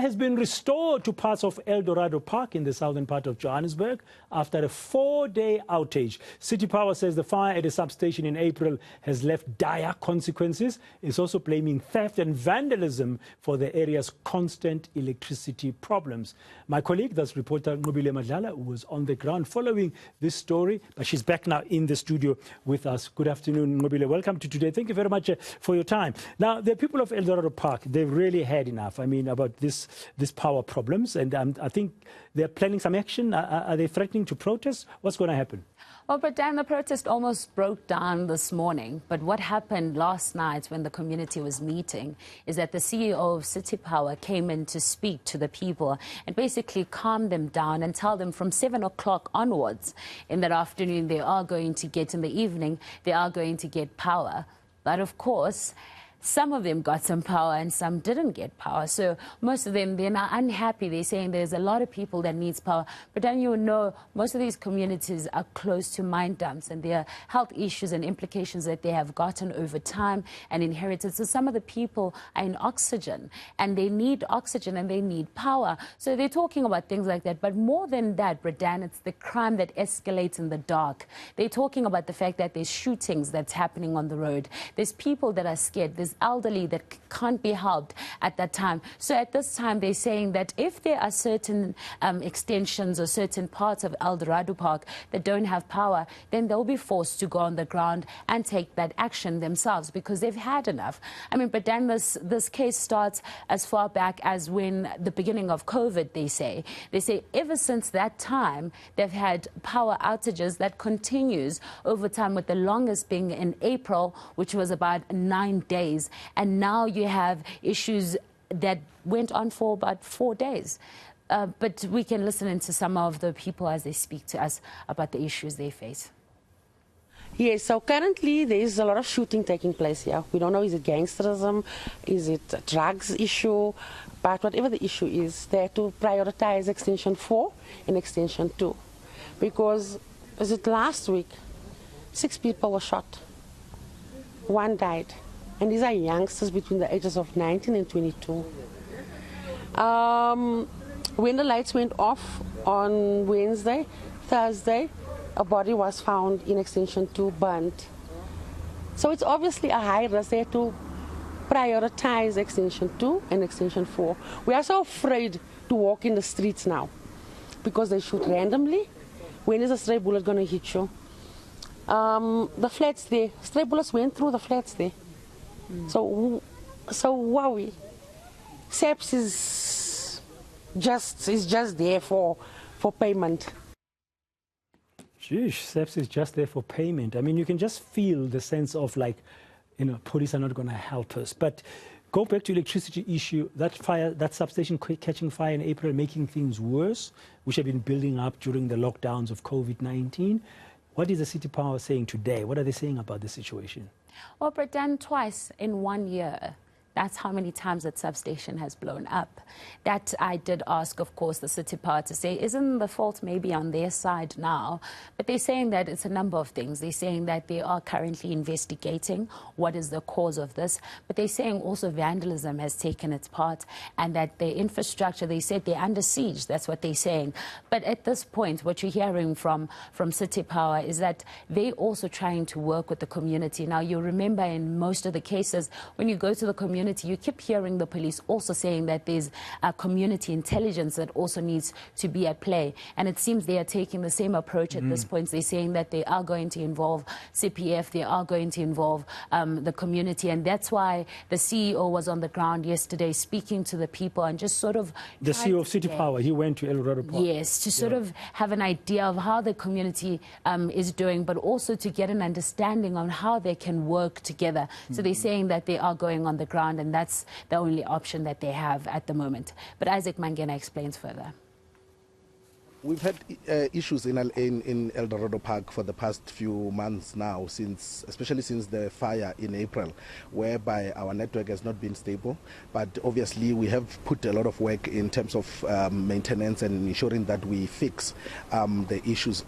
has been restored to parts of Eldorado Park in the southern part of Johannesburg after a 4-day outage. City Power says the fire at a substation in April has left dire consequences. It's also blaming theft and vandalism for the area's constant electricity problems. My colleague, that's reporter Nqobile Madlala, who was on the ground following this story, but she's back now in the studio with us. Good afternoon, Nqobile. Welcome to Today. Thank you very much for your time. Now, the people of Eldorado Park, they've really had enough. I mean, about this power problems, and I think they're planning some action. Are they threatening to protest? What's going to happen? Well, but Dan, the protest almost broke down this morning. But what happened last night when the community was meeting is that the CEO of City Power came in to speak to the people and basically calm them down and tell them from 7 o'clock onwards in that afternoon they are going to get, in the evening, they are going to get power. But of course, some of them got some power and some didn't get power. So most of them, they're not unhappy. They're saying there's a lot of people that needs power. But then you know, most of these communities are close to mine dumps, and there are health issues and implications that they have gotten over time and inherited. So some of the people are in oxygen, and they need oxygen and they need power. So they're talking about things like that. But more than that, Bradan, it's the crime that escalates in the dark. They're talking about the fact that there's shootings that's happening on the road. There's people that are scared. There's elderly that can't be helped at that time. So at this time, they're saying that if there are certain extensions or certain parts of Eldorado Park that don't have power, then they'll be forced to go on the ground and take that action themselves because they've had enough. I mean, but then this case starts as far back as when the beginning of COVID, they say. They say ever since that time, they've had power outages that continues over time, with the longest being in April, which was about 9 days. And now you have issues that went on for about 4 days. But we can listen into some of the people as they speak to us about the issues they face. Yes, so currently there is a lot of shooting taking place here. We don't know, is it gangsterism, is it a drugs issue, but whatever the issue is, they have to prioritize Extension 4 and Extension 2. Because, is it last week, 6 people were shot, 1 died. And these are youngsters between the ages of 19 and 22. When the lights went off on Wednesday, Thursday, a body was found in Extension 2 burnt. So it's obviously a high risk. They have to prioritize Extension 2 and Extension 4. We are so afraid to walk in the streets now because they shoot randomly. When is a stray bullet going to hit you? The flats there, stray bullets went through the flats there. So wowie. SAPS is just there for payment. Sheesh, SAPS is just there for payment. I mean, you can just feel the sense of, like, you know, police are not going to help us. But go back to electricity issue, that fire, that substation catching fire in April, making things worse, which have been building up during the lockdowns of COVID-19. What is the City Power saying today? What are they saying about the situation? Well, but then twice in 1 year. That's how many times that substation has blown up. That I did ask, of course, the City Power to say, isn't the fault maybe on their side now? But they're saying that it's a number of things. They're saying that they are currently investigating what is the cause of this. But they're saying also vandalism has taken its part, and that the infrastructure, they said they're under siege. That's what they're saying. But at this point, what you're hearing from City Power is that they're also trying to work with the community. Now, you remember in most of the cases, when you go to the community, you keep hearing the police also saying that there's a community intelligence that also needs to be at play. And it seems they are taking the same approach at this point. They're saying that they are going to involve CPF, they are going to involve the community. And that's why the CEO was on the ground yesterday speaking to the people and just sort of... The CEO of City Power, he went to Eldorado Park. Yes, to sort of have an idea of how the community is doing, but also to get an understanding on how they can work together. So they're saying that they are going on the ground, and that's the only option that they have at the moment. But Isaac Mangena explains further. We've had issues in Eldorado Park for the past few months now, especially since the fire in April, whereby our network has not been stable. But obviously we have put a lot of work in terms of maintenance and ensuring that we fix the issues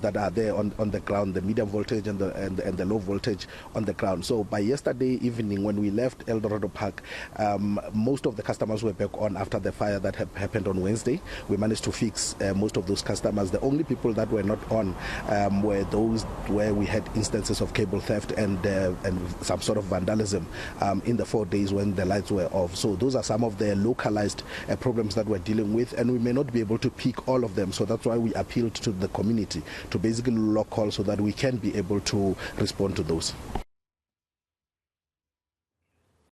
that are there on the ground, the medium voltage and the low voltage on the ground. So by yesterday evening when we left Eldorado Park, most of the customers were back on after the fire that happened on Wednesday. We managed to fix most of those customers. The only people that were not on were those where we had instances of cable theft and some sort of vandalism in the 4 days when the lights were off. So those are some of the localized problems that we're dealing with, and we may not be able to pick all of them. So that's why we appealed to the community to basically log call so that we can be able to respond to those.